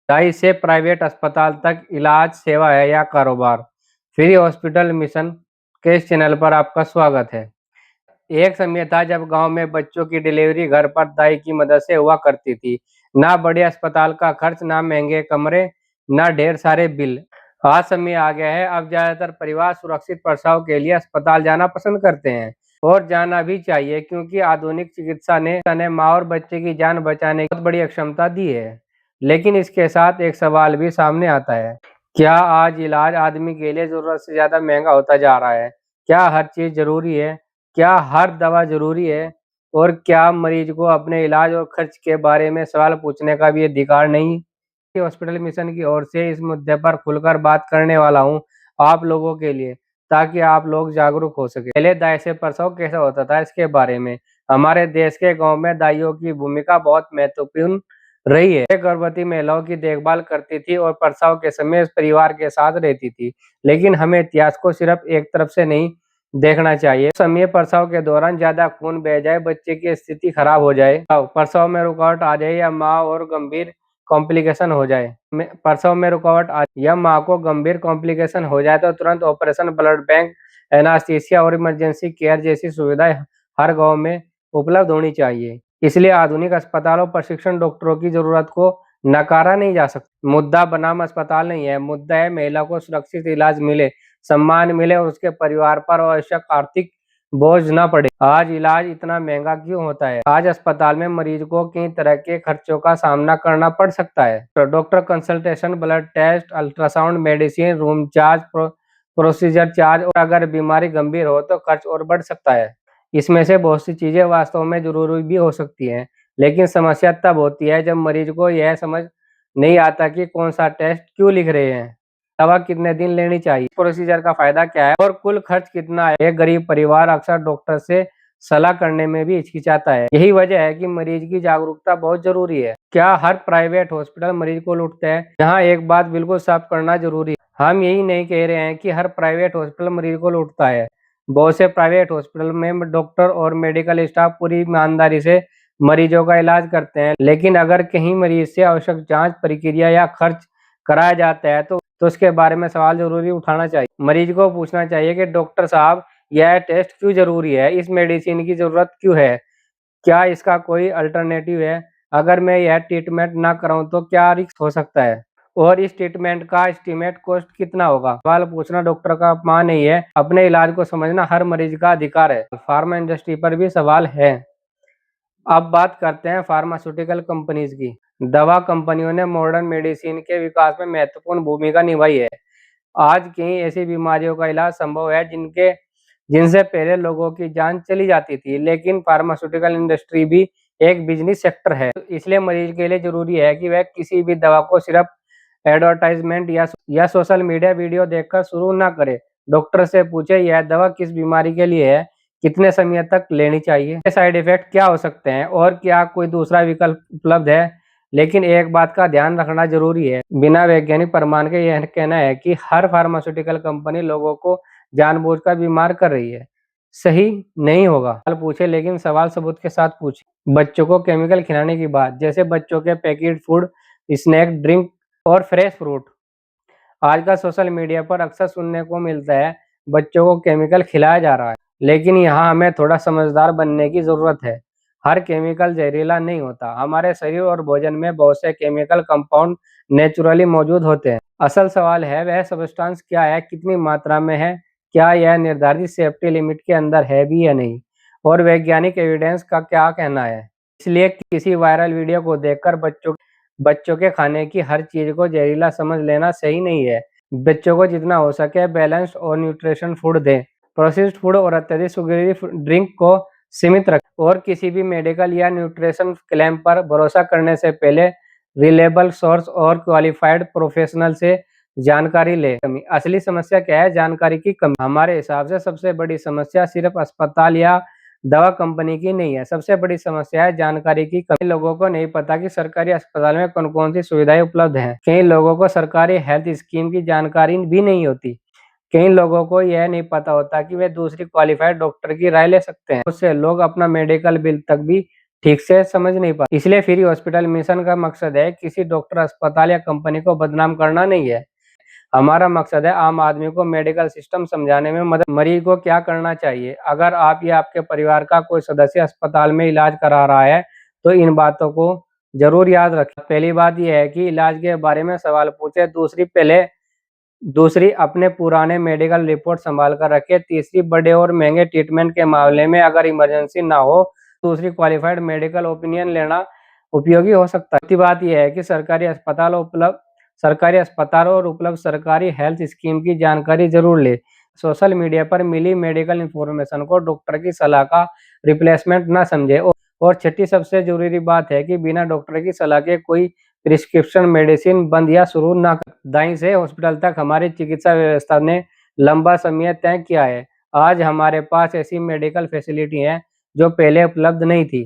दाई से प्राइवेट अस्पताल तक इलाज सेवा है या कारोबार। फ्री हॉस्पिटल मिशन के इस चैनल पर आपका स्वागत है। एक समय था जब गांव में बच्चों की डिलीवरी घर पर दाई की मदद से हुआ करती थी। ना बड़े अस्पताल का खर्च, ना महंगे कमरे, ना ढेर सारे बिल। आज समय आ गया है, अब ज्यादातर परिवार सुरक्षित प्रसव के लिए अस्पताल जाना पसंद करते हैं और जाना भी चाहिए, क्योंकि आधुनिक चिकित्सा ने माँ और बच्चे की जान बचाने की बहुत बड़ी क्षमता दी है। लेकिन इसके साथ एक सवाल भी सामने आता है। क्या आज इलाज आदमी के लिए जरूरत से ज्यादा महंगा होता जा रहा है? क्या हर चीज जरूरी है? क्या हर दवा जरूरी है? और क्या मरीज को अपने इलाज और खर्च के बारे में सवाल पूछने का भी अधिकार नहीं? हॉस्पिटल मिशन की ओर से इस मुद्दे पर खुलकर बात करने वाला हूँ आप लोगों के लिए, ताकि आप लोग जागरूक हो सके। पहले दाई से प्रसव कैसा होता था, इसके बारे में। हमारे देश के गांव में दाइयों की भूमिका बहुत महत्वपूर्ण रही है। वे गर्भवती महिलाओं की देखभाल करती थी और प्रसव के समय परिवार के साथ रहती थी। लेकिन हमें इतिहास को सिर्फ एक तरफ से नहीं देखना चाहिए। समय प्रसव के दौरान ज्यादा खून बह जाए, बच्चे की स्थिति खराब हो जाए, प्रसव में रुकावट आ जाए या माँ और गंभीर कॉम्प्लिकेशन हो जाए प्रसव में रुकावट आ या माँ को गंभीर कॉम्प्लिकेशन हो जाए तो तुरंत ऑपरेशन, ब्लड बैंक, एनास्थीसिया और इमरजेंसी केयर जैसी सुविधाएं हर गांव में उपलब्ध होनी चाहिए। इसलिए आधुनिक अस्पतालों, प्रशिक्षण डॉक्टरों की जरूरत को नकारा नहीं जा सकता। मुद्दा बनाम अस्पताल नहीं है, मुद्दा है महिला को सुरक्षित इलाज मिले, सम्मान मिले और उसके परिवार पर आवश्यक आर्थिक बोझ ना पड़े। आज इलाज इतना महंगा क्यों होता है? आज अस्पताल में मरीज को कई तरह के खर्चों का सामना करना पड़ सकता है। तो doctor consultation, blood test, ultrasound, medicine, room charge, procedure charge, और अगर बीमारी गंभीर हो तो खर्च और बढ़ सकता है। इसमें से बहुत सी चीजें वास्तव में जरूरी भी हो सकती हैं, लेकिन समस्या तब होती है जब मरीज को यह समझ नहीं आता कि कौन सा टेस्ट क्यों लिख रहे हैं, दवा कितने दिन लेनी चाहिए, प्रोसीजर का फायदा क्या है और कुल खर्च कितना है। एक गरीब परिवार अक्सर डॉक्टर से सलाह करने में भी हिचकिचाता है। यही वजह है कि मरीज की जागरूकता बहुत जरूरी है। क्या हर प्राइवेट हॉस्पिटल मरीज को लूटते हैं? यहाँ एक बात बिल्कुल साफ करना जरूरी है। हम यही नहीं कह रहे हैं कि हर प्राइवेट हॉस्पिटल मरीज को लूटता है। बहुत से प्राइवेट हॉस्पिटल में डॉक्टर और मेडिकल स्टाफ पूरी ईमानदारी से मरीजों का इलाज करते हैं, लेकिन अगर कहीं मरीज से आवश्यक जांच, प्रक्रिया या खर्च कराया जाता है तो उसके बारे में सवाल जरूरी उठाना चाहिए। मरीज को पूछना चाहिए कि डॉक्टर साहब, यह टेस्ट क्यों जरूरी है? इस मेडिसिन की जरूरत क्यों है? क्या इसका कोई अल्टरनेटिव है? अगर मैं यह ट्रीटमेंट ना कराऊं तो क्या रिस्क हो सकता है? और इस ट्रीटमेंट का एस्टिमेट कॉस्ट कितना होगा? सवाल पूछना डॉक्टर का अपमान नहीं है, अपने इलाज को समझना हर मरीज का अधिकार है। फार्मा इंडस्ट्री पर भी सवाल है। अब बात करते हैं फार्मास्यूटिकल कंपनीज की। दवा कंपनियों ने मॉडर्न मेडिसिन के विकास में महत्वपूर्ण भूमिका निभाई है। आज कई ऐसी बीमारियों का इलाज संभव है जिनसे पहले लोगों की जान चली जाती थी। लेकिन फार्मास्यूटिकल इंडस्ट्री भी एक बिजनेस सेक्टर है, इसलिए मरीज के लिए जरूरी है कि वह किसी भी दवा को सिर्फ एडवर्टाइजमेंट या सोशल मीडिया वीडियो देखकर शुरू ना करे। डॉक्टर से पूछे, यह दवा किस बीमारी के लिए है, कितने समय तक लेनी चाहिए, साइड इफेक्ट क्या हो सकते हैं और क्या कोई दूसरा विकल्प उपलब्ध है। लेकिन एक बात का ध्यान रखना जरूरी है, बिना वैज्ञानिक प्रमाण के यह कहना है कि हर फार्मास्यूटिकल कंपनी लोगों को जानबूझकर बीमार कर रही है, सही नहीं होगा। सवाल पूछे, लेकिन सवाल सबूत के साथ पूछे। बच्चों को केमिकल खिलाने की बात, जैसे बच्चों के पैकेट फूड, स्नैक, ड्रिंक और फ्रेश फ्रूट। आजकल सोशल मीडिया पर अक्सर सुनने को मिलता है बच्चों को केमिकल खिलाया जा रहा है, लेकिन यहाँ हमें थोड़ा समझदार बनने की जरूरत है। हर केमिकल जहरीला नहीं होता। हमारे शरीर और भोजन में बहुत से केमिकल कंपाउंड नेचुरली मौजूद होते हैं। असल सवाल है, वह सब्सटेंस क्या है, कितनी मात्रा में है, क्या यह निर्धारित सेफ्टी लिमिट के अंदर है भी या नहीं, और वैज्ञानिक एविडेंस का क्या कहना है। इसलिए किसी वायरल वीडियो को देखकर बच्चों के खाने की हर चीज को जहरीला समझ लेना सही नहीं है। बच्चों को जितना हो सके बैलेंस्ड और न्यूट्रिशन फूड दें। प्रोसेस्ड फूड और अत्यधिक शुगरी ड्रिंक को सीमित रखें और किसी भी मेडिकल या न्यूट्रिशन क्लेम पर भरोसा करने से पहले रिलेबल सोर्स और क्वालिफाइड प्रोफेशनल से जानकारी ले। असली समस्या क्या है? जानकारी की कमी। हमारे हिसाब से सबसे बड़ी समस्या सिर्फ अस्पताल या दवा कंपनी की नहीं है, सबसे बड़ी समस्या है जानकारी की कमी। लोगों को नहीं पता कि सरकारी अस्पताल में कौन कौन सी सुविधाएं उपलब्ध हैं। कई लोगों को सरकारी हेल्थ स्कीम की जानकारी भी नहीं होती। कई लोगों को यह नहीं पता होता कि वे दूसरी क्वालिफाइड डॉक्टर की राय ले सकते हैं। उससे लोग अपना मेडिकल बिल तक भी ठीक से समझ नहीं पाते। इसलिए फ्री हॉस्पिटल मिशन का मकसद है किसी डॉक्टर, अस्पताल या कंपनी को बदनाम करना नहीं है। हमारा मकसद है आम आदमी को मेडिकल सिस्टम समझाने में मदद, मरीज को क्या करना चाहिए। अगर आप या आपके परिवार का कोई सदस्य अस्पताल में इलाज करा रहा है तो इन बातों को जरूर याद रखें। पहली बात यह है कि इलाज के बारे में सवाल पूछे। दूसरी, अपने पुराने मेडिकल रिपोर्ट संभाल कर रखें। तीसरी, बड़े और महंगे ट्रीटमेंट के मामले में अगर इमरजेंसी ना हो, दूसरी क्वालिफाइड मेडिकल ओपिनियन लेना उपयोगी हो सकता है। चौथी बात यह है कि सरकारी अस्पताल और उपलब्ध सरकारी हेल्थ स्कीम की जानकारी जरूर ले। सोशल मीडिया पर मिली मेडिकल इंफॉर्मेशन को डॉक्टर की सलाह का रिप्लेसमेंट न समझे। और छठी सबसे जरूरी बात है कि बिना डॉक्टर की सलाह के कोई प्रिस्क्रिप्शन मेडिसिन बंद या शुरू ना करें। दाई से हॉस्पिटल तक हमारी चिकित्सा व्यवस्था ने लंबा समय तय किया है। आज हमारे पास ऐसी मेडिकल फैसिलिटी है जो पहले उपलब्ध नहीं थी।